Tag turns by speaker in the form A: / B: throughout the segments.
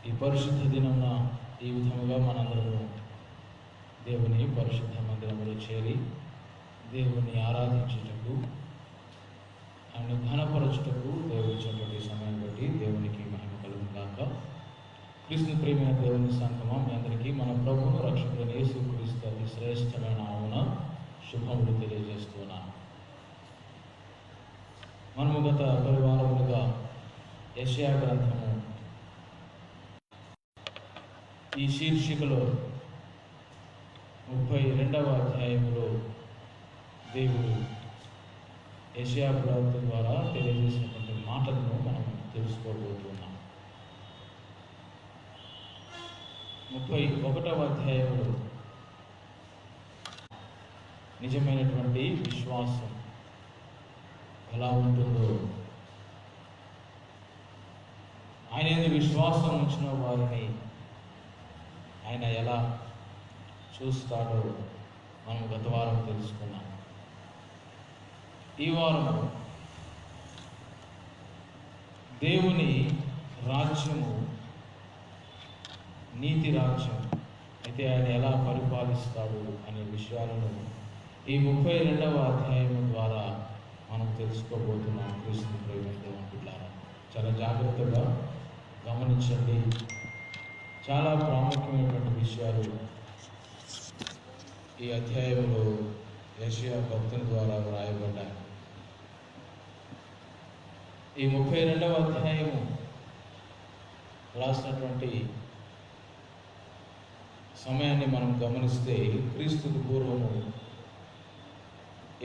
A: ఈ పరిశుద్ధ దినమున ఈ విధముగా మనందరము దేవుని పరిశుద్ధ మందిరములో చేరి దేవుని ఆరాధించుటకు ఆయన ఘనపరచుటకు దేవుని ఇచ్చినటువంటి సమయం బట్టి దేవునికి మహిమ కలుగును గాక. క్రీస్తు ప్రియమైన దేవుని సంగమం మీ అందరికీ మన ప్రభువును రక్షకుడైన యేసుక్రీస్తు అతి శ్రేష్టమైన నామమున శుభములు తెలియజేస్తున్నాను. మనము గత పరివారములుగా యెషయా గ్రంథము ఈ శీర్షికలో 32వ అధ్యాయములో దేవుడు యెషయా ప్రవక్త ద్వారా తెలియజేసినటువంటి మాటలను మనం తెలుసుకోబోతున్నాం. 31వ అధ్యాయంలో నిజమైనటువంటి విశ్వాసం ఎలా ఉంటుందో, ఆయన యందు విశ్వాసం ఉంచిన వారిని ఆయన ఎలా చూస్తాడో మనం గత వారం తెలుసుకున్నాం. ఈ వారము దేవుని రాజ్యము నీతి రాజ్యం అయితే ఆయన ఎలా పరిపాలిస్తాడు అనే విషయాలను ఈ 32వ అధ్యాయం ద్వారా మనం తెలుసుకోబోతున్నాం. క్రీస్తు ప్రేమికులారా, చాలా జాగ్రత్తగా గమనించండి. చాలా ప్రాముఖ్యమైనటువంటి విషయాలు ఈ అధ్యాయంలో యెషయా భక్తుని ద్వారా వ్రాయబడ్డాయి. ఈ 32వ అధ్యాయము రాసినటువంటి సమయాన్ని మనం గమనిస్తే క్రీస్తుకు పూర్వము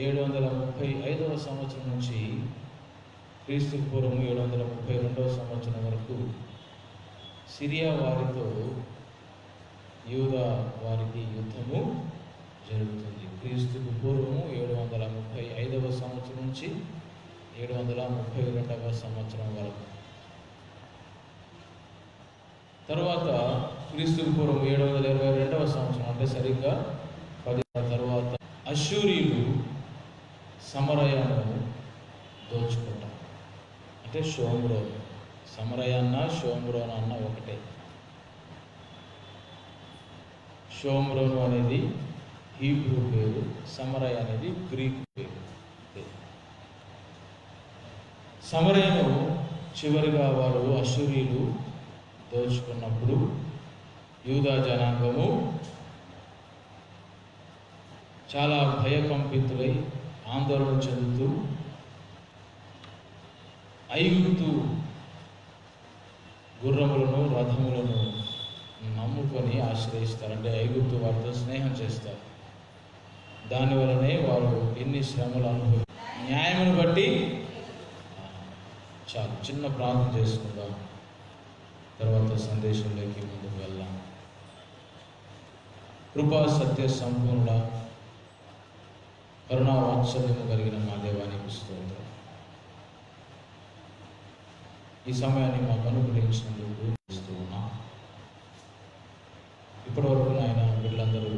A: 735వ సంవత్సరం నుంచి క్రీస్తుకు పూర్వము 732వ సంవత్సరం వరకు సిరియా వారితో యూదా వారికి యుద్ధము జరుగుతుంది. క్రీస్తుకు పూర్వము 735వ సంవత్సరం నుంచి 732వ సంవత్సరం వరకు. తర్వాత క్రీస్తుకు పూర్వం 722వ సంవత్సరం, అంటే సరిగ్గా 10 తర్వాత అష్షూరీలు సమరయను దోచుకుంటారు. అంటే షోమ్రోన్, సమరయ అన్న షోమ్రోన్ అన్న ఒకటే. షోమ్రోను అనేది హీబ్రూ పేరు, సమరయ అనేది గ్రీక్ పేరు. సమరయను చివరిగా వారు అష్షూరీలు దోచుకున్నప్పుడు యూదా జనాంగము చాలా భయకంపితులై ఆందోళన చెందుతూ ఐగుప్తు గుర్రములను రథములను నమ్ముకొని ఆశ్రయిస్తారు. అంటే ఐగుప్తు వారితో స్నేహం చేస్తారు. దానివల్లనే వారు ఎన్ని శ్రమలు అనుభవి. న్యాయమును బట్టి చాలు చిన్న ప్రార్థన చేసుకుందాం, తర్వాత సందేశంలోకి ముందుకు వెళ్దాం. కృపా సత్య సంపూర్ణ కరుణా వాత్సల్యము కలిగిన మా దేవానికి స్తోత్రం. ఈ సమయాన్ని మాకు అనుగ్రహించినందుకు ఇస్తున్నాం. ఇప్పటివరకు నాయన వీళ్ళందరూ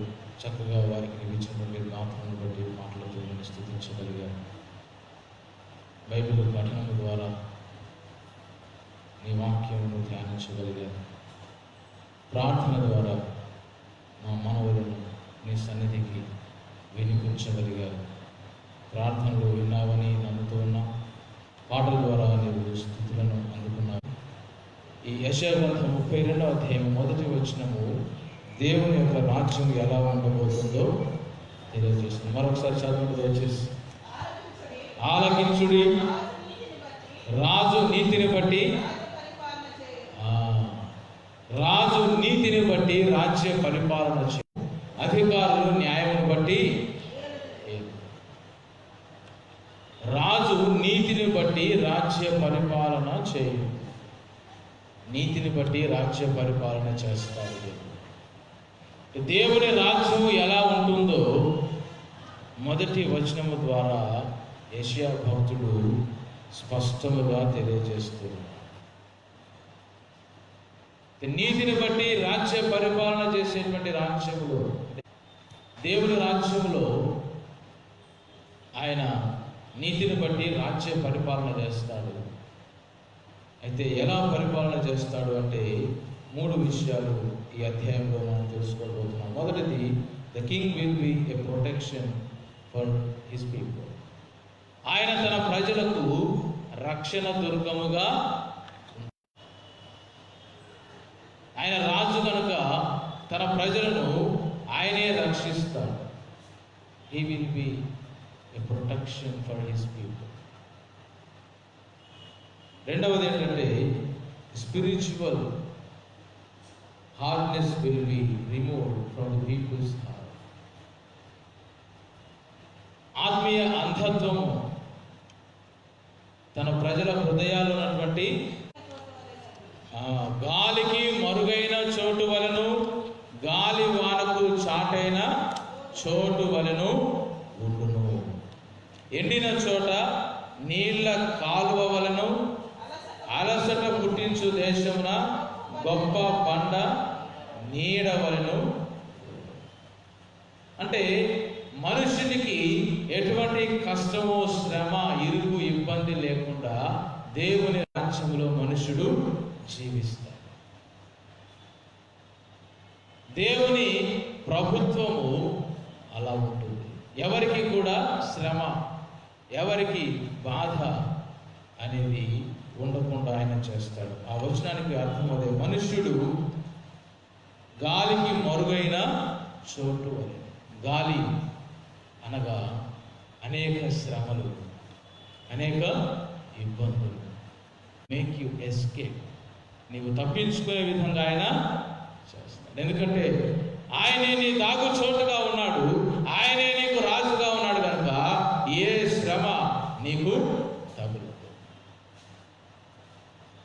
A: చక్కగా వారికి నిలిచినటువంటి మాటలను బట్టి మాటలతో నేను స్తుతించగలిగారు. బైబిల్ పఠనం ద్వారా నీ వాక్యమును ధ్యానించగలిగారు. ప్రార్థన ద్వారా మా మనవులను నీ సన్నిధికి వినిపించగలిగారు. ప్రార్థనలు విన్నావని నమ్ముతూ ఉన్నా. పాటల ద్వారా నీవు స్తుతులను అందుకున్నావు. ఈ యెషయా గ్రంథం 32వ అధ్యాయం 1వ వచనము దేవుని యొక్క రాజ్యం ఎలా ఉండబోతుందో తెలియజేస్తుంది. మరొకసారి చదవండి దయచేసి. ఆలకించుడి, రాజు నీతిని బట్టి రాజ్య పరిపాలన చేయు, అధికారులు న్యాయమును బట్టి. రాజు నీతిని బట్టి రాజ్య పరిపాలన చేయు, నీతిని బట్టి రాజ్య పరిపాలన చేస్తారు. దేవుని రాజ్యము ఎలా ఉంటుందో మొదటి వచనము ద్వారా యెషయా భక్తుడు స్పష్టముగా తెలియజేస్తున్నాడు. నీతిని బట్టి రాజ్య పరిపాలన చేసేటువంటి రాజ్యములో, దేవుని రాజ్యములో ఆయన నీతిని బట్టి రాజ్య పరిపాలన చేస్తాడు. అయితే ఎలా పరిపాలన చేస్తాడు అంటే 3 విషయాలు ఈ అధ్యాయంలో మనం తెలుసుకోబోతున్నాం. మొదటిది, the king will be a protection for his people. ఆయన తన ప్రజలకు రక్షణ దుర్గముగా, ఆయన రాజు కనుక తన ప్రజలను ఆయనే రక్షిస్తాడు. He will be a protection for his people. రెండవది ఏంటంటే, spiritual hardness will be removed from the peoples heart. ఆత్మీయ అంధత్వము తన ప్రజల హృదయాల్లో ఉన్నటువంటి గాలికి మరుగైన చోటు వలను, గాలి వానకు చాటైన చోటు వలను ఉండును. ఎండిన చోట నీళ్ల కాలువ వలను, అలసట పుట్టించు దేశమున గొప్ప బండ నీడ వలను. అంటే మనుషునికి ఎటువంటి కష్టమో, శ్రమ, ఇరుగు, ఇబ్బంది లేకుండా దేవుని రాజ్యంలో మనుషుడు జీవిస్తాడు. దేవుని ప్రభుత్వము అలా ఉంటుంది. ఎవరికి కూడా శ్రమ, ఎవరికి బాధ అనేది ఉండకుండా ఆయన చేస్తాడు. ఆ వచనానికి అర్థం అదే, మనుష్యుడు గాలికి మరుగైన చోటు అని. గాలి అనగా అనేక శ్రమలు, అనేక ఇబ్బందులు. మేక్ యు ఎస్కేప్, నీవు తప్పించుకునే విధంగా ఆయన చేస్తాడు. ఎందుకంటే ఆయనే నీ దాగు చోటుగా ఉన్నాడు, ఆయనే నీకు రాజుగా ఉన్నాడు కనుక ఏ శ్రమ నీకు తగులదు.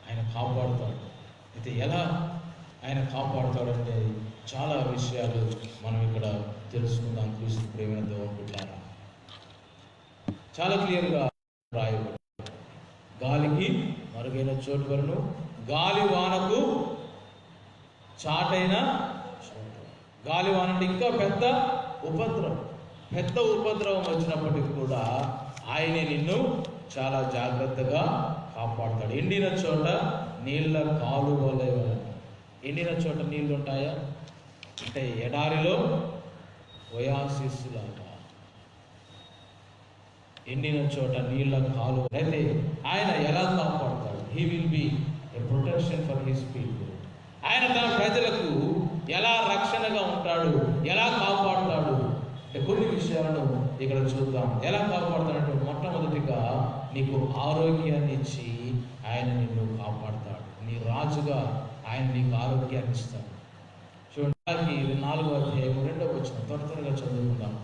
A: ఆయన కాపాడుతాడు. అయితే ఎలా ఆయన కాపాడుతాడంటే చాలా విషయాలు మనం ఇక్కడ తెలుసుకుందాం. క్రీస్తు ప్రేమైన దేవుని బిడ్డలారా, చాలా క్లియర్గా రాయబడి, గాలికి మరుగైన చోటు వలను, గాలి వానకు చాటైన చోటు. గాలి వాన అంటే ఇంకా పెద్ద ఉపద్రవం వచ్చినప్పటికీ కూడా ఆయనే నిన్ను చాలా జాగ్రత్తగా కాపాడుతాడు. ఎండిన చోట నీళ్ళ కాలువలే వలన. ఎండిన చోట నీళ్ళు ఉంటాయా అంటే ఎడారిలో ఒయాసిస్ లాగా ఎండిన చోట నీళ్ళ కాలువ. అయితే ఆయన ఎలా కాపాడుతాడు? He will be a protection for his people. ఆయన తన ప్రజలకు ఎలా రక్షణగా ఉంటాడు, ఎలా కాపాడుతాడు అంటే కొన్ని విషయాలను ఇక్కడ చూద్దాం. ఎలా కాపాడుతాడంటే, మొట్టమొదటిగా నీకు ఆరోగ్యాన్ని ఇచ్చి ఆయన నిన్ను కాపాడుతాడు. నీ రాజుగా ఆయన నీకు ఆరోగ్యాన్ని ఇస్తాడు. చూడండి, 4వ అధ్యాయం 2వ వచనం త్వరగా చదువుకుందాం.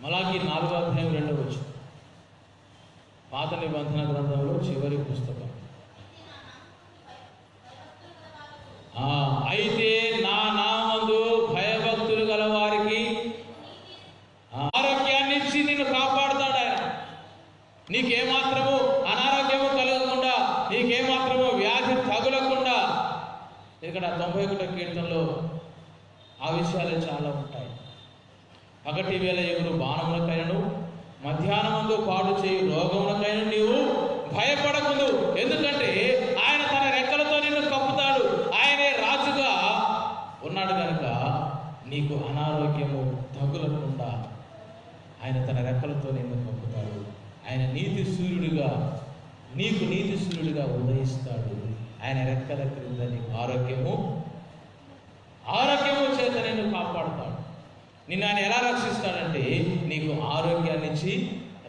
A: మలాకి 4వ అధ్యాయం 2వ వచనం, పాత నిబంధన గ్రంథంలో చివరి పుస్తకం. అయితే నా నామందు భయభక్తులు గల వారికి ఆరోగ్యాన్ని ఇచ్చి నిన్ను కాపాడుతాడు. ఆయన నీకేమాత్రము అనారోగ్యము కలగకుండా, నీకేమాత్రము వ్యాధి తగులకుండా. ఇక్కడ 91వ కీర్తనలో ఆ విషయాలు చాలా ఉంటాయి. పగటి వేళ ఎగురు బాణములకైనను, మధ్యాహ్నమందు పాడు చేయు రోగములకైనా నీవు భయపడకూడదు. ఎందుకంటే ఆయన తన రెక్కలతో నిన్ను కప్పుతాడు. ఆయనే రాజుగా ఉన్నాడు కనుక నీకు అనారోగ్యము తగులకుండా ఆయన తన రెక్కలతో నిన్ను కప్పుతాడు. ఆయన నీతి సూర్యుడిగా, నీకు నీతి సూర్యుడిగా ఉదయిస్తాడు. ఆయన రెక్కల క్రింద నీకు ఆరోగ్యము చేత నిన్ను కాపాడుతాడు. నిన్ను ఆయన ఎలా రక్షిస్తాడంటే నీకు ఆరోగ్యాన్ని ఇచ్చి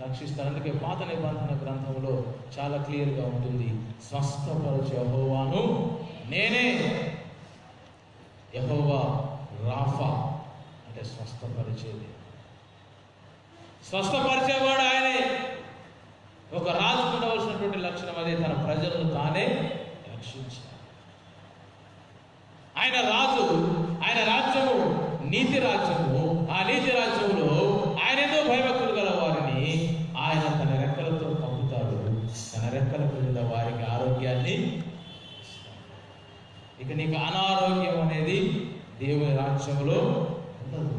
A: రక్షిస్తాడు. అందుకే పాత నిబంధన గ్రంథంలో చాలా క్లియర్గా ఉంటుంది, స్వస్థపరచు యెహోవాను నేనే. యెహోవా రాఫా అంటే స్వస్థపరిచేది. స్వస్థపరిచేవాడు ఆయనే. ఒక రాజు ఉండవలసినటువంటి లక్షణం అదే, తన ప్రజలను తానే రక్షించాడు. ఆయన రాజు, ఆయన రాజ్యము నీతి రాజ్యము. ఆ నీతి రాజ్యంలో ఆయన ఏదో భయభక్తులు గల వారిని ఆయన తన రెక్కలతో కప్పుతాడు. తన రెక్కల క్రింద వారికి ఆరోగ్యాన్ని ఇస్తాడు. ఇక నీకు అనారోగ్యం అనేది దేవుని రాజ్యంలో ఉండదు.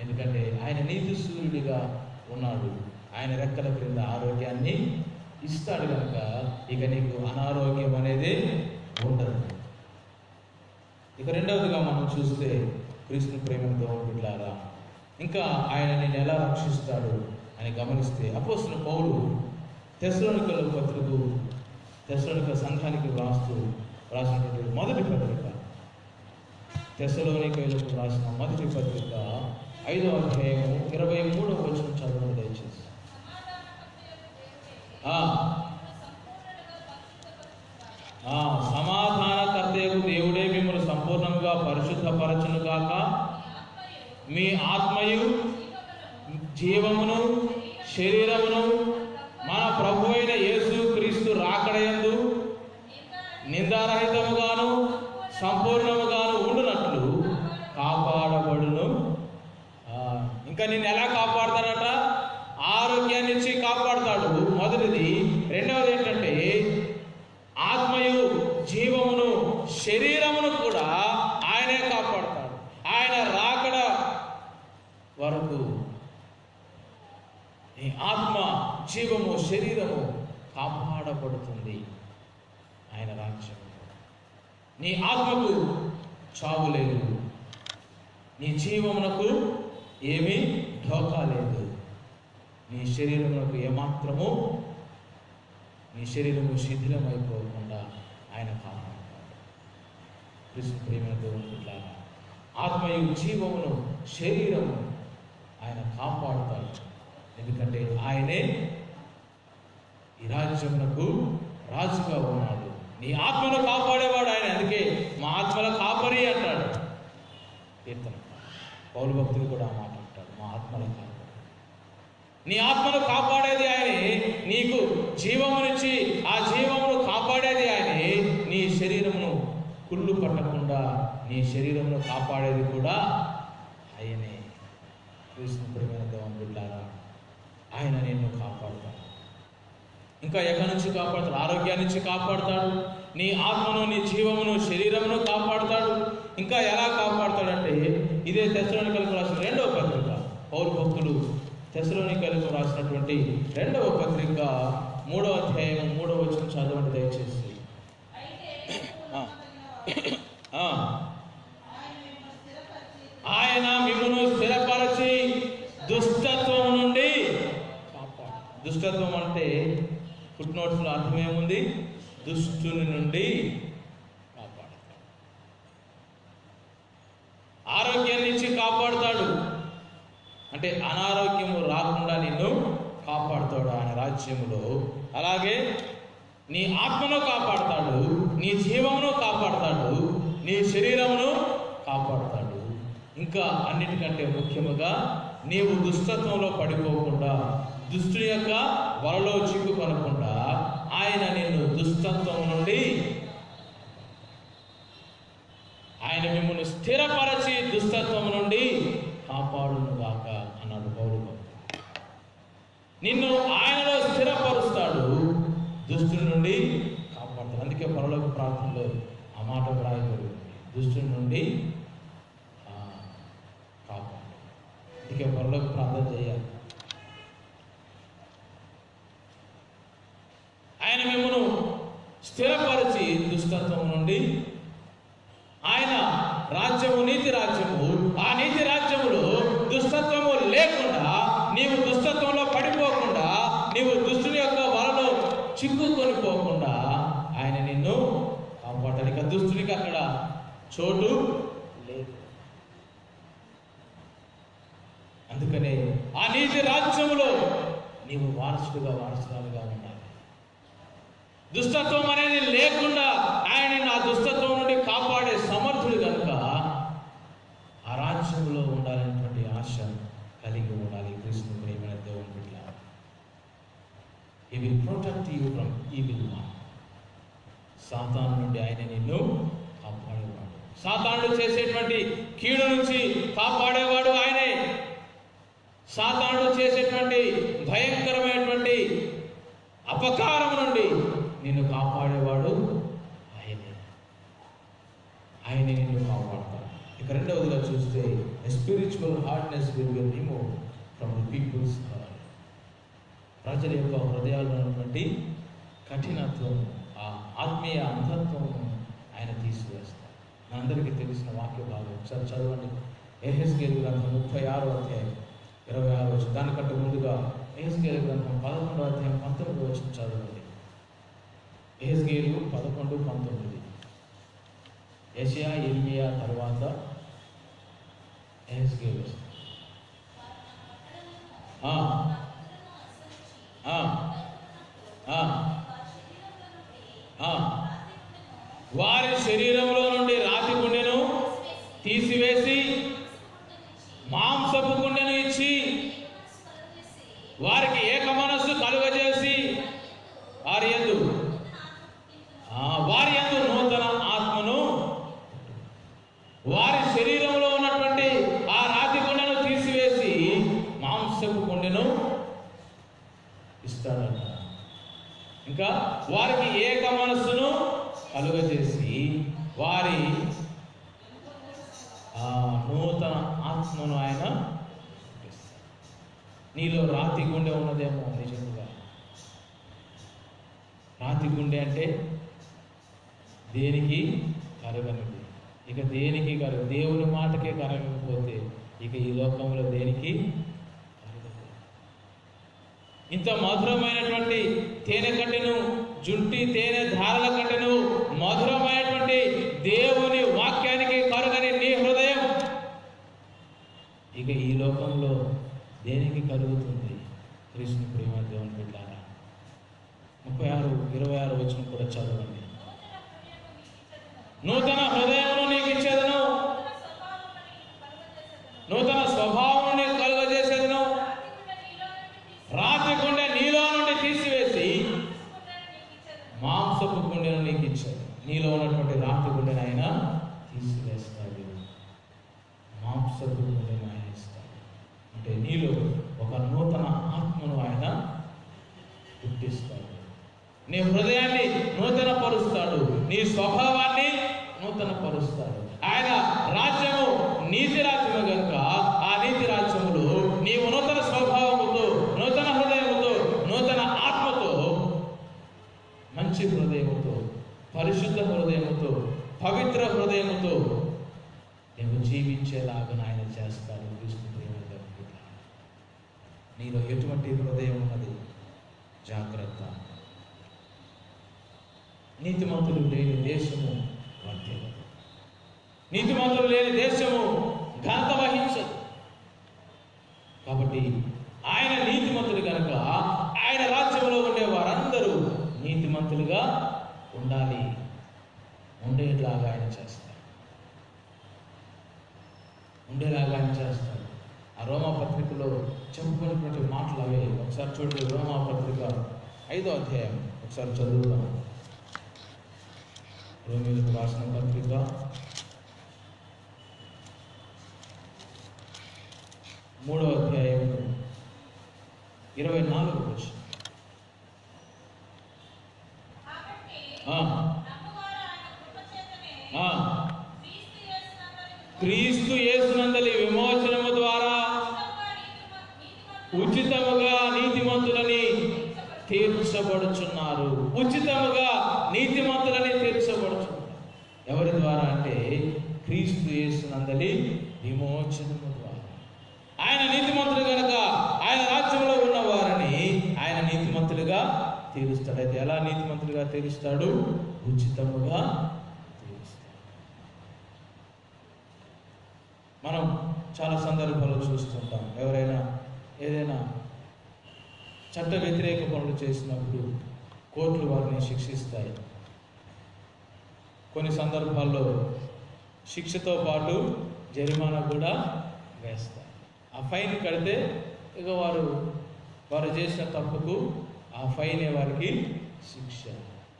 A: ఎందుకంటే ఆయన నీతి సూర్యుడిగా ఉన్నాడు. ఆయన రెక్కల క్రింద ఆరోగ్యాన్ని ఇస్తాడు కనుక ఇక నీకు అనారోగ్యం అనేది ఉండదు. ఇక రెండవదిగా మనం చూస్తే క్రీస్తు ప్రేమతో బిడ్డలారా, ఇంకా ఆయన నిన్ను ఎలా రక్షిస్తాడు అని గమనిస్తే అపోస్తలుడైన పౌలు తెస్సలోనిక సంఘానికి రాసినటువంటి మొదటి పత్రిక, తెస్సలోనికలకు రాసిన మొదటి పత్రిక 5వ అధ్యాయము 23వ వచనం చదవండి దయచేసి. సమాధానకర్తయగు దేవుడే మిమ్మల్ని సంపూర్ణంగా పరిశుద్ధపరచును గాక, మీ ఆత్మయు జీవమును శరీరమును మన ప్రభు అయిన యేసు క్రీస్తు రాకడయందు నిందారహితముగాను సంపూర్ణముగాను ఉండునట్లు కాపాడబడును. ఇంకా నిన్ను ఎలా కాపాడతాడట? ఆరోగ్యాన్ని ఇచ్చి కాపాడతాడు, మొదటిది. రెండవది ఏంటంటే ఆత్మయు జీవమును శరీరమును కూడా ఆయనే కాపాడతాడు. ఆయన రాకడ వరకు నీ ఆత్మ, జీవము, శరీరము కాపాడబడుతుంది ఆయన రాజ్యం. నీ ఆత్మకు చావు లేదు, నీ జీవమునకు ఏమీ ఢోకా లేదు, నీ శరీరమునకు ఏమాత్రము నీ శరీరము శిథిలమైపోకుండా ఆయన కాపాడతాడు. కృష్ణ ప్రేమతో ఉంటులాగా ఆత్మయు జీవమును శరీరము ఆయన కాపాడుతాడు. ఎందుకంటే ఆయనే ఈ రాజ్యమునకు రాజుగా ఉన్నాడు. నీ ఆత్మను కాపాడేవాడు ఆయన. అందుకే మా ఆత్మల కాపరి అంటాడు కీర్తన. పౌలు భక్తులు కూడా ఆ మాట అంటాడు, మా ఆత్మల కాపరి. నీ ఆత్మను కాపాడేది ఆయనే, నీకు జీవమునిచ్చి ఆ జీవమును కాపాడేది ఆయనే. నీ శరీరమును కుళ్ళు పట్టకుండా నీ శరీరమును కాపాడేది కూడా ఆయనే. కృష్ణప్రియమైన దేవుని బిడ్డలారా, ఆయన నిన్ను కాపాడుతాడు. ఇంకా ఎక్కడి నుంచి కాపాడుతాడు? ఆరోగ్యాన్ని నుంచి కాపాడుతాడు. నీ ఆత్మను, నీ జీవమును, శరీరమును కాపాడుతాడు. ఇంకా ఎలా కాపాడుతాడంటే ఇదే తెస్సలోనికలకు రాసిన 2వ పత్రిక, పౌలు భక్తులు తెస్సలోనికలకు రాసినటువంటి 2వ పత్రిక 3వ అధ్యాయం 3వ వచనం చదవండి దయచేసి. ఆయన మిమ్మును స్థిరపరచి దుష్టత్వం నుండి కాపాడు. దుష్టత్వం అంటే ఫుట్నోట్స్లో అర్థం ఏముంది? దుష్టుని నుండి కాపాడుతాడు. ఆరోగ్యాన్ని ఇచ్చి కాపాడుతాడు అంటే అనారోగ్యము రాకుండా నిన్ను కాపాడుతాడు ఆయన రాజ్యములో. అలాగే నీ ఆత్మను కాపాడుతాడు, నీ జీవమును కాపాడుతాడు, నీ శరీరమును కాపాడుతాడు. ఇంకా అన్నిటికంటే ముఖ్యముగా నీవు దుష్టత్వంలో పడిపోకుండా, దుష్టుని యొక్క వలలో చిక్కుకొనకుండా ఆయన నిన్ను దుష్టత్వం నుండి ఆయన మిమ్మల్ని స్థిరపరచి దుష్టత్వం నుండి కాపాడునుగాక అన్నాడు పౌలు. నిన్ను ఆయనలో స్థిరపరుస్తాడు, దుష్టుని నుండి కాపాడుతాడు. అందుకే పరలోక ప్రార్థనలో ఆ మాట వ్రాయబడింది, దుష్టుని నుండి కాపాడు. అందుకే పరలోక ప్రార్థన చేయాలి. ఆయన మిమ్మల్ని స్థిరపరిచి దుష్టత్వం నుండి, ఆయన రాజ్యము నీతి రాజ్యము, ఆ నీతి రాజ్యములో దుష్టత్వము లేకుండా, నీవు దుష్టత్వంలో పడిపోకుండా, నీవు దుష్టుని యొక్క వలలో చిక్కుకొని పోకుండా ఆయన నిన్ను కాపాడాలి. ఇక దుష్టునికి అక్కడ చోటు లేదు. అందుకనే ఆ నీతి రాజ్యములో నీవు వారసురాలుగా ఉండాలి. దుష్టత్వం అనేది లేకుండా ఆయన ఆ దుష్టత్వం నుండి కాపాడే సమర్థుడు కనుక ఆ రాజ్యంలో ఉండాలనేటువంటి ఆశ కలిగి ఉండాలి. కృష్ణ ప్రేమైన దేవుని బిడ్డ, He will protect you from evil one. సాతాను నుండి ఆయన నిన్ను కాపాడేవాడు. సాతానుడు చేసేటువంటి కీడు నుంచి కాపాడేవాడు ఆయనే. సాతానుడు చేసేటువంటి భయంకరమైనటువంటి అపకారం నుండి నిన్ను కాపాడేవాడు ఆయనే. ఆయనే నిన్ను కాపాడతాడు. ఇక రెండవదిగా చూస్తే spiritual hardness will be remove from the peoples heart. ప్రజల యొక్క హృదయాల్లో ఉన్నటువంటి కఠినత్వం, ఆ ఆత్మీయ అంధత్వం ఆయన తీసివేస్తారు. మనందరికీ తెలిసిన వాక్య భాగం ఒకసారి చదవండి. యెహెజ్కేలు గ్రంథం 36వ అధ్యాయం 26వ వచనం. దానికంటే ముందుగా యెహెజ్కేలు గ్రంథం 11వ అధ్యాయం 19వ వచనం చదవండి. యెహెజ్కేలు 11, 19. యెషయా, ఇర్మియా తర్వాత యెహెజ్కేలు వస్తుంది. వారి శరీరంలో నుండి రాతి గుండెను తీసివేసి మాంసపు గుండెను ఇచ్చి వారికి ఏక మనస్సు కలుగజేసి వారి యందు నూతన ఆత్మను, వారి శరీరంలో ఉన్నటువంటి ఆ రాతి గుండెను తీసివేసి మాంసపు గుండెను ఇస్తాడట. ఇంకా వారికి ఏక మనస్సును కలుగజేసి వారి నూతన ఆత్మను ఆయన ఇస్తాడు. నీలో రాతి గుండె ఉన్నదేమో నిజంగా. రాతి గుండె అంటే దేనికి కరగనిది. ఇక దేనికి దేవుని మాటకే కరగకపోతే ఇక ఈ లోకంలో దేనికి కరగదు. ఇంత మధురమైనటువంటి తేనె కట్టెను, జుంటి తేనె ధారల కట్టెను, మధురమైనటువంటి దేవుని వాక్యానికి కరుగని నీ హృదయం ఇక ఈ లోకంలో దేనికి కలుగుతుంది? కృష్ణుని ప్రేమ దేవుని బిడ్డలారా, 36, 26 వచనం కూడా చదవండి. నూతన హృదయమును నీకు ఇచ్చేదను, నూతన స్వభావం నీకు కలుగజేసేదను, రాతి గుండె నీలో నుండి తీసివేసి మాంసపు గుండెను నీకు ఇచ్చాడు. నీలో ఉన్నటువంటి రాతి గుండెను ఆయన తీసివేస్తాడు, మాంసపు గుండెను ఆయన ఇస్తాడు. అంటే నీలో ఒక నూతన ఆత్మను ఆయన పుట్టిస్తాడు. నీ హృదయాన్ని నూతన పరుస్తాడు, నీ స్వభావాన్ని నూతన పరుస్తాడు. ఆయన రాజ్యము నీతి రాజ్యము కనుక ఆ నీతి రాజ్యములో నీవు నూతన స్వభావముతో, నూతన హృదయముతో, నూతన ఆత్మతో, మంచి హృదయముతో, పరిశుద్ధ హృదయముతో, పవిత్ర హృదయముతో నీవు జీవించేలాగా ఆయన చేస్తాడు. కృష్ణుని ప్రేమ దేవుని. నీలో ఎటువంటి హృదయం ఉన్నది? జాగ్రత్త. నీతిమంతులు లేని దేశము వర్ధిల్లదు. నీతిమంతులు లేని దేశము ఘనత వహించదు. కాబట్టి ఆయన నీతిమంతులు కనుక ఆయన రాజ్యంలో ఉండే వారందరూ నీతిమంతులుగా ఉండాలి, ఉండేలాగా ఆయన చేస్తాడు, ఉండేలాగా ఆయన చేస్తాడు. ఆ రోమా పత్రికలో చెప్పుకున్నటువంటి మాటలు అవే. ఒకసారి చూడండి, రోమా పత్రిక 5వ అధ్యాయం ఒకసారి చదువుతాం. రోమీయులకు రాసిన పత్రిక 3వ అధ్యాయం 24వ వచనం. క్రీస్తు యేసునందలి విమోచనము ద్వారా ఉచితముగా నీతిమంతులని తీర్చబడుచున్నారు. ఉచితముగా నీతిమంతులని తీర్చబడుచున్నారు. ఎవరి ద్వారా అంటే క్రీస్తు యేసునందలి విమోచనము ద్వారా. ఆయన నీతిమంతులు కనుక ఆయన రాజ్యంలో ఉన్న వారిని ఆయన నీతిమంతులుగా తీరుస్తాడు. అయితే ఎలా నీతిమంతులుగా తీరుస్తాడు? ఉచితముగా తీరుస్తాడు. మనం చాలా సందర్భాల్లో చూస్తుంటాం, ఎవరైనా ఏదైనా చట్ట వ్యతిరేక పనులు చేసినప్పుడు కోర్టులు వారిని శిక్షిస్తాయి. కొన్ని సందర్భాల్లో శిక్షతో పాటు జరిమానా కూడా వేస్తాయి. ఆ ఫైన్ కడితే ఇక వారు చేసిన తప్పుకు ఆ ఫైనే వారికి శిక్ష.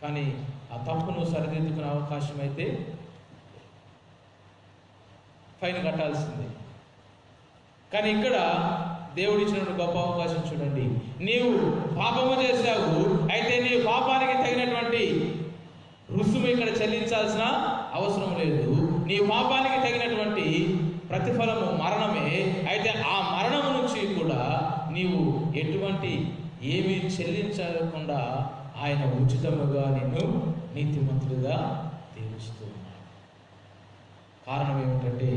A: కానీ ఆ తప్పును సరిదిద్దుకునే అవకాశం అయితే ఫైన్ కట్టాల్సిందే. కానీ ఇక్కడ దేవుడు ఇచ్చినటువంటి గొప్ప అవకాశం చూడండి. నీవు పాపము చేశావు, అయితే నీ పాపానికి తగినటువంటి రుసుము ఇక్కడ చెల్లించాల్సిన అవసరం లేదు. నీ పాపానికి తగినటువంటి ప్రతిఫలము మరణమే. అయితే ఆ మరణము నుంచి కూడా నీవు ఎటువంటి ఏమీ చెల్లించకుండా ఆయన ఉచితముగా నిన్ను నీతిమంతుడిగా తీరుస్తూ ఉన్నాడు. కారణం ఏమిటంటే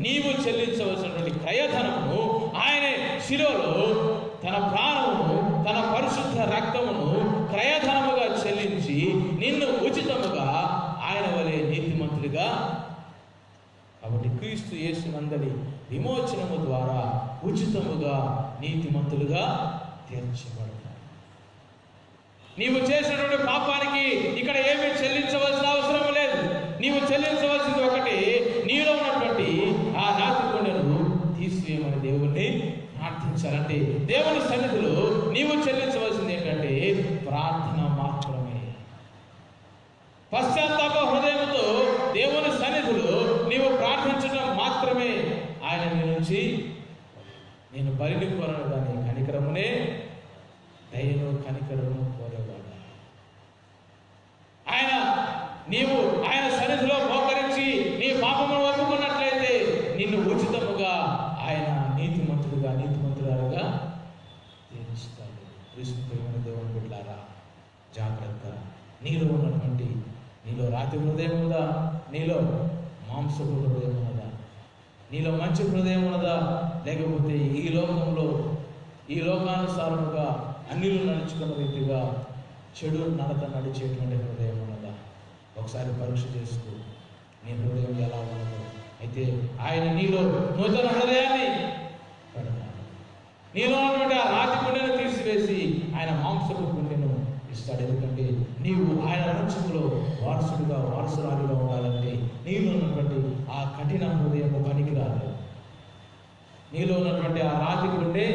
A: నీవు చెల్లించవలసినటువంటి క్రయధనమును ఆయన శిలువలో తన ప్రాణమును తన పరిశుద్ధ రక్తమును క్రయధనముగా చెల్లించి నిన్ను ఉచితముగా ఆయన వలె నీతిమంతుడిగా. కాబట్టి క్రీస్తు యేసునందలి విమోచనము ద్వారా ఉచితముగా నీతిమంతులుగా తీర్చబడతారు. నీవు చేసినటువంటి పాపానికి ఇక్కడ ఏమీ చెల్లించవలసిన అవసరం లేదు. నీవు చెల్లించవలసింది ఒకటి, నీలో ఉన్నటువంటి ఆ రాతి గుండెను తీసివేయమని దేవుణ్ణి ప్రార్థించాలంటే దేవుని సన్నిధిలో నీవు చెల్లించవలసింది ఏంటంటే ప్రార్థన మాత్రమే. పశ్చాత్తాప హృదయంతో దేవుని సన్నిధిలో నీవు ప్రార్థించడం మాత్రమే. ఆయన నీ నుంచి నేను బలిని కోరను కానీ కనికరమునే, దయను కనికరము కోరేవాడు. నీవు ఆయన సన్నిధిలో మోకరించి నీ పాపమును ఒప్పుకున్నట్లయితే నిన్ను ఉచితముగా ఆయన నీతిమంతురాలుగా తీరుస్తాడు. కృష్ణ దేవుని బిడ్డలారా, జాగ్రత్త. నీలో ఉన్నటువంటి నీలో రాతి హృదయం ఉన్నదా? నీలో మాంసపు హృదయం ఉన్నదా? నీలో మంచి హృదయం ఉన్నదా? లేకపోతే ఈ లోకంలో ఈ లోకానుసారముగా అన్నిలు నడుచుకున్న రీతిగా చెడు నడత నడిచేటువంటి హృదయం ఉన్నదా? ఒకసారి పరీక్ష చేసుకో, నీ హృదయం ఎలా ఉన్నదో. అయితే ఆయన నీలో నూతన హృదయాన్ని పెడతాడు. నీలో ఉన్నటువంటి ఆ రాతి గుండెను తీసివేసి ఆయన మాంసపు గుండెను ఇస్తాడు. ఎందుకంటే నీవు ఆయన రక్షకులో వారసురాలుగా ఉండాలంటే నీలో ఉన్నటువంటి ఆ కఠిన హృదయం పనికిరాదు. నీలో ఉన్నటువంటి ఆ రాతి గుండె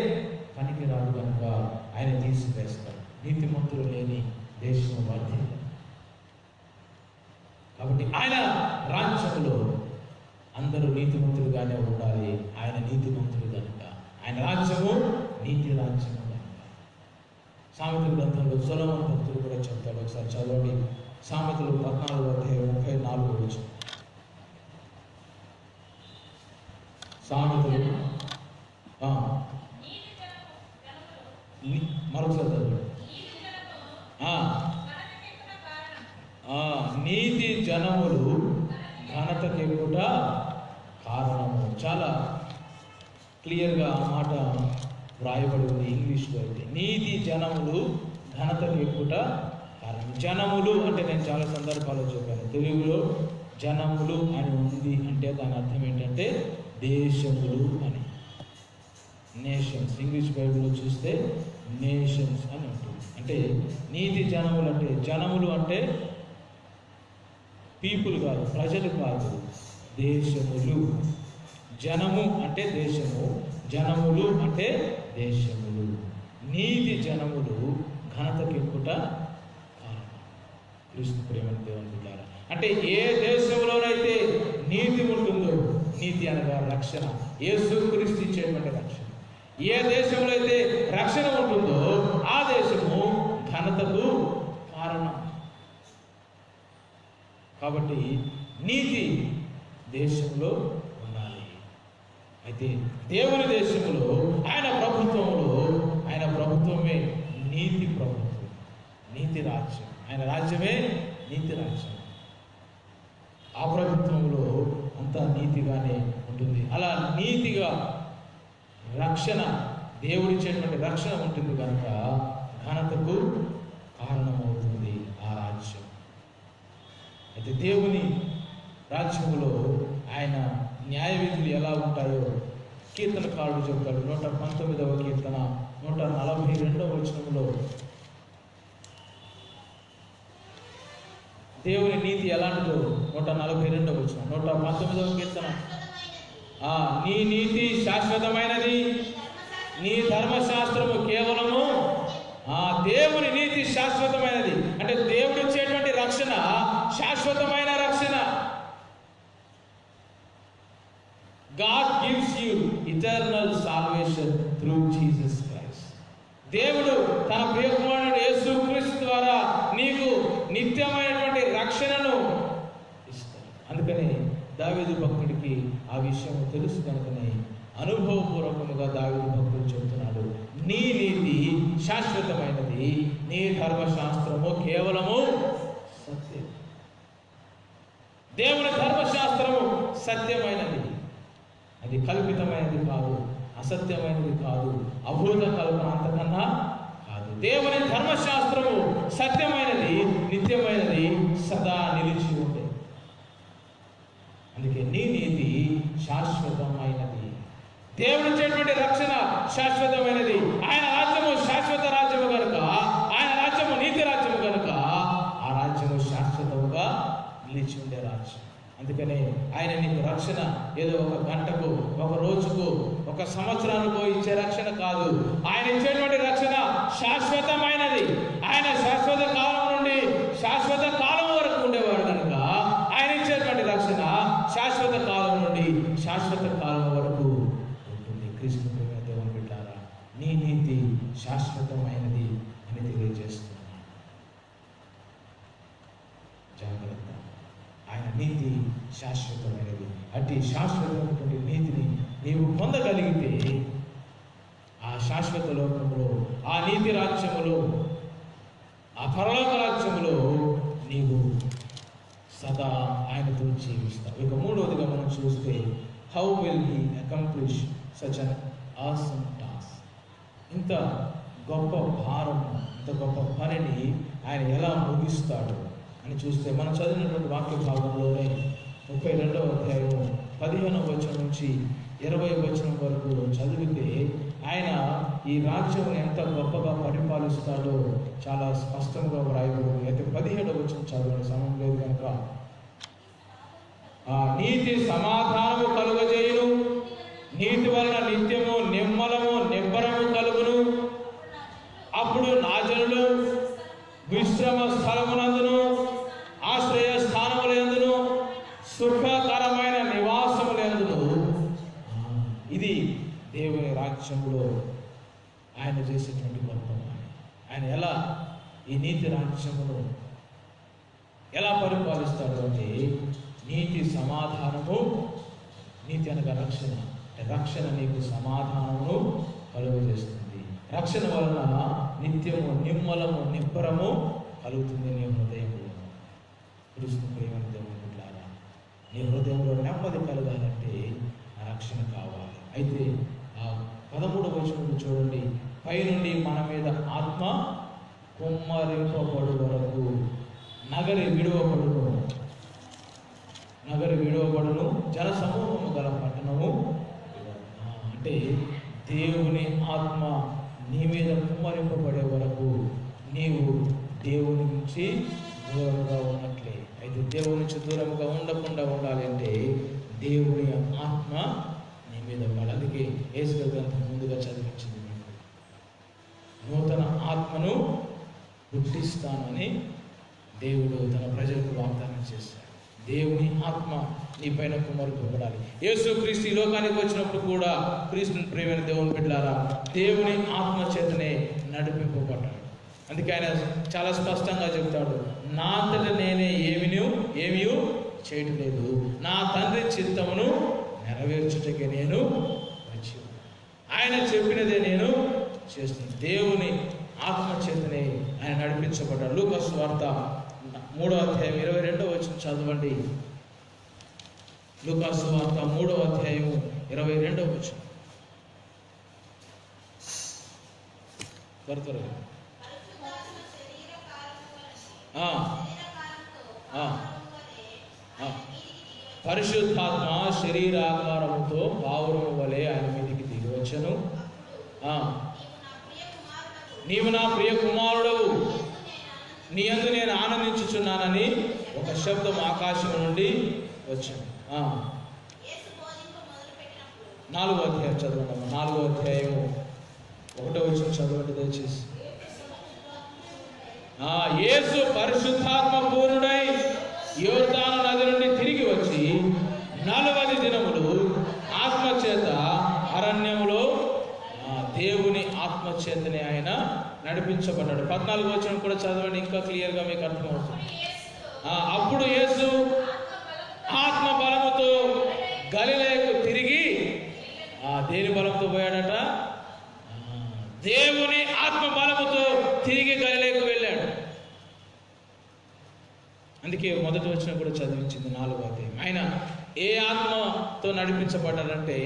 A: పనికిరాదు కనుక ఆయన తీసివేస్తాడు. నీతిమంతులు లేని దేశం వర్ధిల్లదు. కాబట్టి ఆయన రాజ్యంలో అందరూ నీతిమంతులుగానే ఉండాలి. ఆయన నీతిమంతులు కనుక ఆయన రాజ్యము నీతి రాజ్యము కనుక. సామెతల గ్రంథంలో సొలొమోను భక్తుడు కూడా చెప్తాడు. ఒకసారి చదవండి. సామెతలు 14:34. సామెతలు మరొకసారి చదవండి. నీతి జనములు ఘనతకెక్కుట కారణము. చాలా క్లియర్గా ఆ మాట వ్రాయబడి ఉంది ఇంగ్లీష్లో. అయితే నీతి జనములు ఘనతకెక్కుట కారణం. జనములు అంటే నేను చాలా సందర్భాల్లో చెప్పాను. తెలుగులో జనములు అని ఉంది అంటే దాని అర్థం ఏంటంటే దేశములు అని. నేషన్స్. ఇంగ్లీష్ బైబిల్లో చూస్తే నేషన్స్ అని ఉంటుంది. అంటే నీతి జనములు అంటే జనములు అంటే పీపుల్ కాదు, ప్రజలు కాదు, దేశములు. జనము అంటే దేశము, జనములు అంటే దేశములు. నీతి జనములు ఘనతకెక్కుట కారణం. కృష్ణ ప్రేమని దేవుని బిడ్డలారా, అంటే ఏ దేశంలోనైతే నీతి ఉంటుందో, నీతి అనగా రక్షణ, యేసుక్రీస్తు ఇచ్చేటువంటి రక్షణ. ఏ దేశంలో అయితే రక్షణ ఉంటుందో ఆ దేశము ఘనతకు కారణం. కాబట్టి నీతి దేశంలో ఉండాలి. అయితే దేవుని దేశంలో ఆయన ప్రభుత్వమే నీతి ప్రభుత్వం, నీతి రాజ్యం. ఆయన రాజ్యమే నీతి రాజ్యం. ఆ ప్రభుత్వంలో అంతా నీతిగానే ఉంటుంది. అలా నీతిగా రక్షణ, దేవుడిచ్చేటువంటి రక్షణ ఉంటుంది కనుక ఘనతకు కారణమవుతుంది ఆ రాజ్యం. అయితే దేవుని రాజ్యములో ఆయన న్యాయ విధులు ఎలా ఉంటాయో కీర్తనకారుడు చెబుతాడు. 119వ కీర్తన 142వ వచనంలో దేవుని నీతి ఎలాంటిదో 142వ వచనం. 119వ కీర్తన, నీ నీతి శాశ్వతమైనది, నీ ధర్మశాస్త్రము కేవలము. దేవుని నీతి శాశ్వతమైనది అంటే దేవుడు ఇచ్చేటువంటి రక్షణ శాశ్వతమైన రక్షణ. God gives you eternal salvation through Jesus Christ. దేవుడు తన ప్రియకుమారుడు యేసుక్రీస్తు ద్వారా నీకు నిత్యమైనటువంటి రక్షణను ఇస్తాడు. అందుకని దావీదు భక్తుడికి ఆ విషయం తెలుసు కనుకనే అనుభవపూర్వకముగా దావీదు భక్తుడు చెబుతున్నాడు, నీ నీతి శాశ్వతమైనది, నీ ధర్మశాస్త్రము కేవలము సత్యం. దేవుని ధర్మశాస్త్రము సత్యమైనది, అది కల్పితమైనది కాదు, అసత్యమైనది కాదు, అభూత కల్పన అంతకన్నా కాదు. దేవుని ధర్మశాస్త్రము సత్యమైనది, నిత్యమైనది, సదా నిలిచి ఉండే. అందుకే నీ నీతి శాశ్వతమైనది. దేవుడు ఇచ్చేటువంటి రక్షణ శాశ్వతమైనది. ఆయన రాజ్యము శాశ్వత రాజ్యము కనుక, ఆయన రాజ్యము నీతి రాజ్యము కనుక ఆ రాజ్యము శాశ్వతముగా నిలిచి ఉండే రాజ్యం. అందుకనే ఆయన నీకు రక్షణ ఏదో ఒక గంటకు, ఒక రోజుకు, ఒక సంవత్సరానికి ఇచ్చే రక్షణ కాదు. ఆయన ఇచ్చేటువంటి రక్షణ శాశ్వతమైనది. ఆయన శాశ్వత కాలం నుండి శాశ్వత కాలం వరకు ఉండేవాడు కనుక ఆయన ఇచ్చేటువంటి రక్షణ శాశ్వత కాలం నుండి శాశ్వత కాలం వరకు ఉంటుంది. క్రీస్తు ప్రేమ దేవుని బిడ్డారా, నీ నీతి శాశ్వతమైనది అని తెలియజేస్తున్నాను. జాగ్రత్త, ఆయన నీతి శాశ్వతమైనది. అట్టి శాశ్వతమైనటువంటి నీతిని నీవు పొందగలిగితే ఆ శాశ్వత లోకంలో, ఆ నీతి రాజ్యములో, ఆ పరలోక రాజ్యములో నీవు సదా ఆయనతో జీవిస్తావు. ఇక మూడవదిగా మనం చూస్తే, how will he accomplish such an awesome task. ఇంత గొప్ప భారం, ఇంత గొప్ప పనిని ఆయన ఎలా ముగిస్తాడు అని చూస్తే, మనం చదివినటువంటి వాక్య భాగంలోనే 32వ అధ్యాయం 15వ వచనం నుంచి 20వ వచనం వరకు చదివితే ఆయన ఈ రాజ్యం ఎంత గొప్పగా పరిపాలిస్తాడో చాలా స్పష్టంగా వ్రాయబడింది. అయితే 17వ వచనం చదవండి, సమయం లేదు కనుక. ఆ నీతి సమాధానము కలుగజేయును, నీతి వలన నిత్యము నిమ్మలము నిబ్బరము కలుగును. అప్పుడు నా జనులు విశ్రమ స్థలమునందును ఆశ్రయ స్థానములందును సుఖకరమైన నివాసములందును. ఇది దేవుని రాజ్యంలో ఆయన చేసేటువంటి గొప్ప పని. ఆయన ఎలా ఈ నీతి రాజ్యమును ఎలా పరిపాలిస్తాడు అంటే, నీతి సమాధానము, నీతి అనగా రక్షణ, రక్షణ నీకు సమాధానమును కలుగజేస్తుంది. రక్షణ వలన నిత్యము నిమ్మలము నిబ్బరము కలుగుతుంది నీ హృదయంలో. క్రీస్తు ప్రేమను దేవుని బిడ్డలారా, నీ హృదయంలో నెమ్మది కలగాలంటే ఆ రక్షణ కావాలి. అయితే ఆ 13వ వచనం చూడండి, పైనుండి మన మీద ఆత్మ కుమ్మరింపబడు వరకు నగరి విడువబడును, జన సమూహము గల పట్టణము. అంటే దేవుని ఆత్మ నీ మీద కుమ్మరింపబడే వరకు నీవు దేవుని నుంచి దూరంగా ఉన్నట్లే. అయితే దేవుని నుంచి దూరంగా ఉండకుండా ఉండాలి అంటే దేవుని ఆత్మ నీ మీద ఉండాలి. అందుకే యేసు గ్రంథం ముందుగా చదివించింది, మీకు నూతన ఆత్మను పుట్టిస్తానని దేవుడు తన ప్రజలకు వాగ్దానం చేశాడు. దేవుని ఆత్మ నీ పైన కుమ్మరింపబడాలి. యేసు క్రీస్తు ఈ లోకానికి వచ్చినప్పుడు కూడా, క్రీస్తుని ప్రేమైన దేవుని బిడ్డలారా, దేవుని ఆత్మ చేతనే నడిపింపబడ్డాడు. అందుకే ఆయన చాలా స్పష్టంగా చెప్తాడు, నా అంతట నేనే ఏమీ చేయటం లేదు, నా తండ్రి చిత్తమును నెరవేర్చుటకే నేను వచ్చి, ఆయన చెప్పినదే నేను చేస్తున్నాను. దేవుని ఆత్మ చేతనే ఆయన నడిపించబడ్డాడు. లూకా సువార్త 3వ అధ్యాయం 22వ వచనం చదవండి. లూకా సువార్త 3వ అధ్యాయం 22వ వచనం. త్వరగా పరిశుద్ధాత్మ శరీరాకారముతో పావురము వలె ఆయన మీదికి దిగి వచ్చెను. నీవు నా ప్రియ కుమారుడవు, నీ యందు నేను ఆనందించుచున్నానని ఒక శబ్దం ఆకాశం నుండి వచ్చింది. 4వ అధ్యాయం చదవండి. 4వ అధ్యాయము 1వ వచనం చదవండి దయచేసి. యేసు పరిశుద్ధాత్మ పూర్ణుడై యోర్దాను నది నుండి తిరిగి వచ్చి 40 దినములు ఆత్మచేత అరణ్యములో దేవుని ఆత్మచేతనే ఆయన నడిపించబడ్డాడు. 14వ వచనం కూడా చదవండి, ఇంకా క్లియర్గా మీకు అర్థమవుతుంది. అప్పుడు యేసు ఆత్మ బలముతో గలిలయకు తిరిగి దేని బలంతో పోయాడట? దేవుని ఆత్మ బలముతో తిరిగి గలిలయకు వెళ్ళాడు. అందుకే మొదటి వచనం కూడా చదివించింది 4వ అధ్యాయం. ఆయన ఏ ఆత్మతో నడిపించబడ్డాడంటే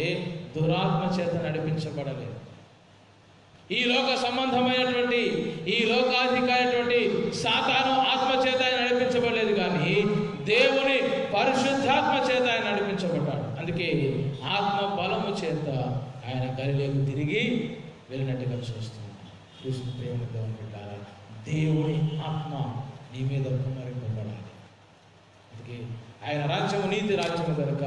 A: దురాత్మ చేత నడిపించబడలేదు. ఈ లోక సంబంధమైనటువంటి ఈ లోకాధికారైనటువంటి సాతాను ఆత్మ చేత ఆయన నడిపించబడలేదు, కానీ దేవుని పరిశుద్ధాత్మ చేత ఆయన నడిపించబడ్డాడు. అందుకే ఆత్మ బలము చేత ఆయన గలిలయకు తిరిగి వెళ్ళినట్టుగా చూస్తున్నాం. కృష్ణ ప్రేమతో ఉంటారా? దేవుని ఆత్మ నీ మీద కుమ్మరింపబడాలి. అందుకే ఆయన రాజ్యము నీతి రాజ్యము కనుక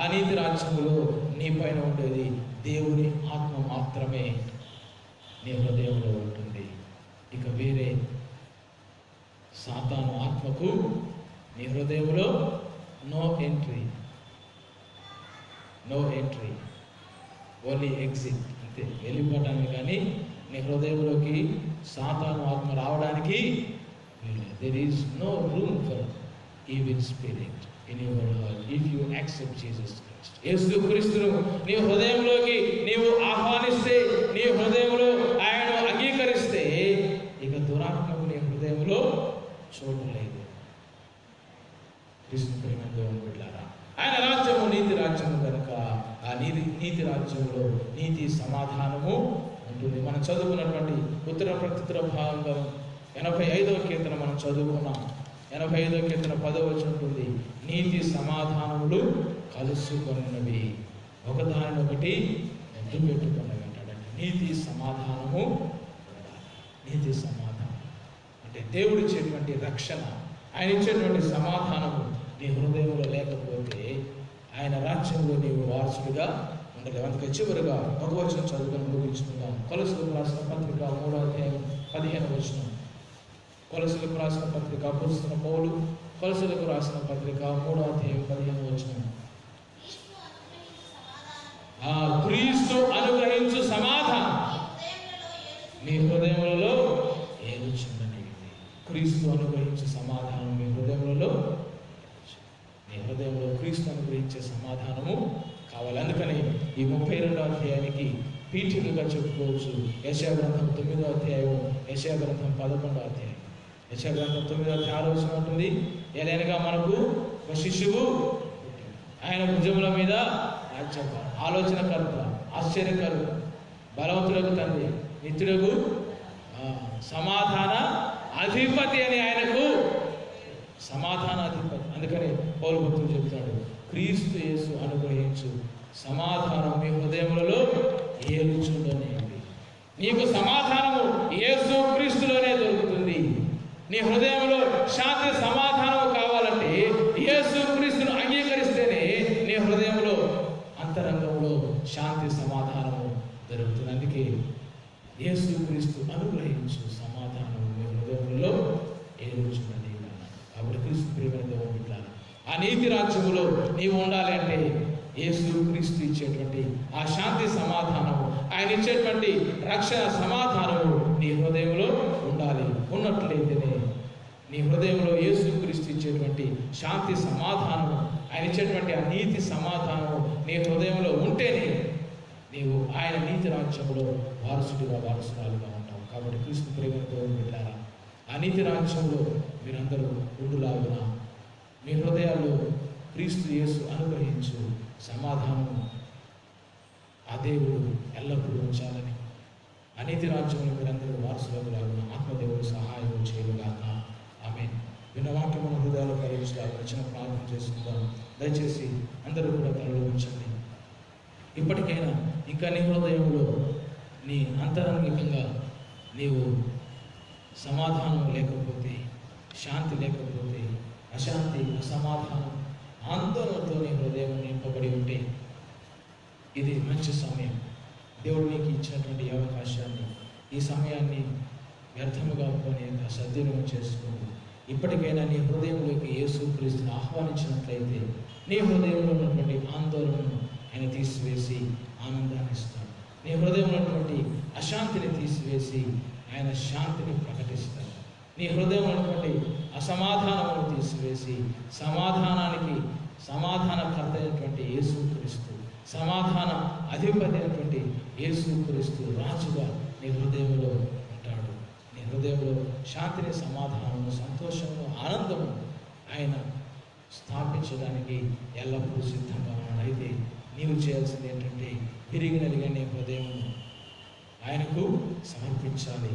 A: ఆ నీతి రాజ్యములో నీ పైన ఉండేది దేవుని ఆత్మ మాత్రమే నీ హృదయంలో ఉంటుంది. ఇక వేరే సాతాను ఆత్మకు నీ హృదయంలో నో ఎంట్రీ, ఓన్లీ ఎగ్జిట్, అంతే, వెళ్ళిపోవటానికి. కానీ నీ హృదయంలోకి సాతాను ఆత్మ రావడానికి there is no room for evil spirit in your heart if you accept Jesus Christ. యేసు క్రీస్తును నీ హృదయంలోకి నీవు ఆహ్వానిస్తే, నీ హృదయంలో ఆయనను అంగీకరిస్తే, ఇక దురాత్మకు నీ హృదయంలో చోటు లేదు. కృష్ణ ప్రేమతో బిడ్డలారా, ఆయన రాజ్యము నీతి రాజ్యము కనుక ఆ నీతి రాజ్యంలో నీతి సమాధానము ఉంటుంది. మనం చదువుకున్నటువంటి ఉత్తర ప్రత్యుత్తర భాగంగా 85వ కీర్తన మనం చదువుకున్నాం. 85వ కీర్తన 10వ వచనం ఉంటుంది, నీతి సమాధానములు కలుసుకున్నవి, ఒకదానినొకటి ఎద్దు పెట్టుకున్నవి అంటాడంటే నీతి సమాధానము. నీతి సమాధానం అంటే దేవుడు ఇచ్చేటువంటి రక్షణ, ఆయన ఇచ్చేటువంటి సమాధానము నీ హృదయంలో లేకపోతే ఆయన రాజ్యంలో నీవు వారసుడిగా ఉండలేవు. అందుకే చివరిగా ఒక వచనం చదువుకొని ముగించుకుందాం. కొలసలకు రాసిన పత్రిక 3వ అధ్యాయం 15వ వచనం. కొలసలకు రాసిన పత్రిక అపోస్తలుడైన పౌలు కొలసలకు రాసిన పత్రిక 3వ అధ్యాయం 15వ వచనం. క్రీస్తు అనుగ్రహించు సమాధానం మీ హృదయములలో ఏలుచున్నది. క్రీస్తు అనుగ్రహించే సమాధానం మీ హృదయములలో, నీ హృదయంలో క్రీస్తు అనుగ్రహించే సమాధానము కావాలి. అందుకని ఈ 32వ అధ్యాయానికి పీఠికగా చెప్పుకోవచ్చు యెషయా గ్రంథం 9వ అధ్యాయం, యెషయా గ్రంథం 11వ అధ్యాయం. యెషయా గ్రంథం 9వ అధ్యాయం 6వ వచనం ఉంటుంది, ఏలైనగా మనకు ఒక శిశువు ఆయన భుజముల మీద రాజ్యపాల, ఆలోచనకర్త, ఆశ్చర్యకరుడు, బలవంతులకు తండ్రి, నిత్యులకు సమాధాన అధిపతి అని ఆయనకు సమాధాన అధిపతి. అందుకని పౌలు భక్తులు చెప్తాడు, క్రీస్తు యేసు అనుగ్రహించు సమాధానం మీ హృదయములలో ఏలుచుండనియండి. నీకు సమాధానము యేసు క్రీస్తులోనే దొరుకుతుంది. నీ హృదయంలో శాంతి సమాధానము కావాలంటే యేసు క్రీస్తును అంగీకరిస్తేనే నీ హృదయంలో అంతరంగంలో శాంతి సమాధానము దొరుకుతుంది. అందుకే యేసు క్రీస్తు అనుగ్రహించు సమాధానం మీ హృదయంలో ఏలుచున్నది. కాబట్టి క్రీస్తు ప్రియమైన బిడ్డలారా, ఆ నీతి రాజ్యములో నీవు ఉండాలి అంటే యేసు క్రీస్తు ఇచ్చేటువంటి ఆ శాంతి సమాధానము, ఆయన ఇచ్చేటువంటి రక్షణ సమాధానము నీ హృదయంలో ఉండాలి. ఉన్నట్లయితేనే నీ హృదయంలో యేసు క్రీస్తు ఇచ్చేటువంటి శాంతి సమాధానము, ఆయన ఇచ్చేటువంటి ఆ నీతి సమాధానము నీ హృదయంలో ఉంటేనే నీవు ఆయన నీతి రాజ్యంలో వారసురాలుగా ఉంటావు. కాబట్టి క్రీస్తు ప్రేమతో బిడ్డలారా, ఆ నీతి రాజ్యంలో మీరందరూ ఉండులాగున మీ హృదయాల్లో క్రీస్తు యేసు అనుగ్రహించు సమాధానము ఆ దేవుడు ఎల్లప్పుడూ ఉంచాలని, అనీతి రాజ్యంలో మీరందరూ వారసులాగున ఆత్మదేవుడు సహాయం చేయగాక. ఆమేన్. విన్న వాక్యం మన హృదయాలు కలిగించడానికి వచ్చిన ప్రార్థన చేసుకుందాం. దయచేసి అందరూ కూడా తలలో ఉంచండి. ఇప్పటికైనా ఇంకా నీ హృదయంలో నీ అంతరంగికంగా నీవు సమాధానం లేకపోతే, శాంతి లేకపోతే, అశాంతి, అసమాధానం, ఆందోళనతో నీ హృదయం నింపబడి ఉంటే ఇది మంచి సమయం. దేవుడు నీకు ఇచ్చినటువంటి అవకాశాన్ని, ఈ సమయాన్ని వ్యర్థముగా కొని సద్వినియోగం చేసుకుంటూ ఇప్పటికైనా నీ హృదయంలోకి యేసు క్రీస్తుని ఆహ్వానించినట్లయితే నీ హృదయంలో ఉన్నటువంటి ఆందోళనను ఆయన తీసివేసి ఆనందాన్ని ఇస్తాడు. నీ హృదయంలో ఉన్నటువంటి అశాంతిని తీసివేసి ఆయన శాంతిని ప్రకటిస్తాడు. నీ హృదయంలో ఉన్నటువంటి అసమాధానమును తీసివేసి సమాధానానికి సమాధానకర్త అయినటువంటి యేసుక్రీస్తు, సమాధాన అధిపతి అయినటువంటి యేసుక్రీస్తు రాజుగా నీ హృదయంలో ఉంటాడు. నీ హృదయంలో శాంతిని, సమాధానము, సంతోషము, ఆనందము ఆయన స్థాపించడానికి ఎల్లప్పుడూ సిద్ధంగా ఉన్నాడు. అయితే నీవు చేయాల్సింది ఏంటంటే తిరిగి నలిగిన నీ హృదయం ఆయనకు సమర్పించాలి.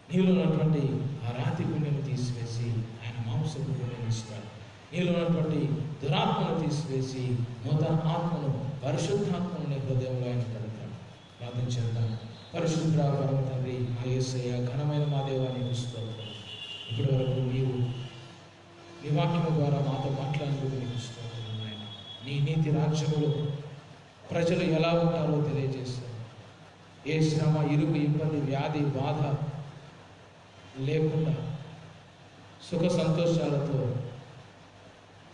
A: నీలో ఉన్నటువంటి ఆ రాతి గుండెను తీసివేసి ఆయన మాంసపు గుండెను ఇస్తాడు. నీలో ఉన్నటువంటి దురాత్మను తీసివేసి నూతన ఆత్మను, పరిశుద్ధాత్మను నీ హృదయంలో ఆయన పెడతాడు. ప్రార్థన చేద్దాం. పరిశుద్ధుడా పరమ తండ్రి, మా యేసయ్య, ఘనమైన మా దేవా నీకు స్తోత్రం. ఇప్పటి వరకు నీవు నీ వాక్యము ద్వారా మాతో మాట్లాడినందుకు నీకు స్తోత్రం నాయన. నీ నీతి రాజ్యములో ప్రజలు ఎలా ఉంటారో తెలియజేస్తావు. ఏ శ్రమ, ఇరుకు, ఇబ్బంది, వ్యాధి, బాధ లేకుండా సుఖ సంతోషాలతో,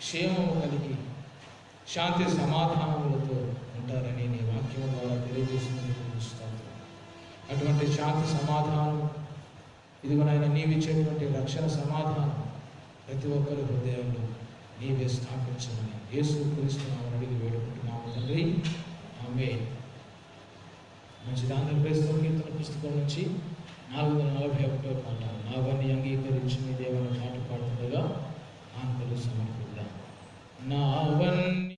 A: క్షేమము కలిగి, శాంతి సమాధానములతో ఉంటారని నీ వాక్యం ద్వారా తెలియజేసినందుకు చూస్తాను. అటువంటి శాంతి సమాధానం ఇదిగో నాయన నీవిచ్చేటువంటి రక్షణ సమాధానం ప్రతి ఒక్కరి హృదయంలో నీవే స్థాపించమని యేసుక్రీస్తు నామమున అడిగి వేడుకుంటున్నాము తండ్రి. ఆమేన్. మంచిది. ఆంధ్రప్రదేశ్లో కీర్తన పుస్తకం నుంచి 441వ పాట, నావన్నీ అంగీకరించి మీ దేవుని పాట పాడుతుండగా ఆంధ్రులు సమర్పిద్దాం. నావన్నీ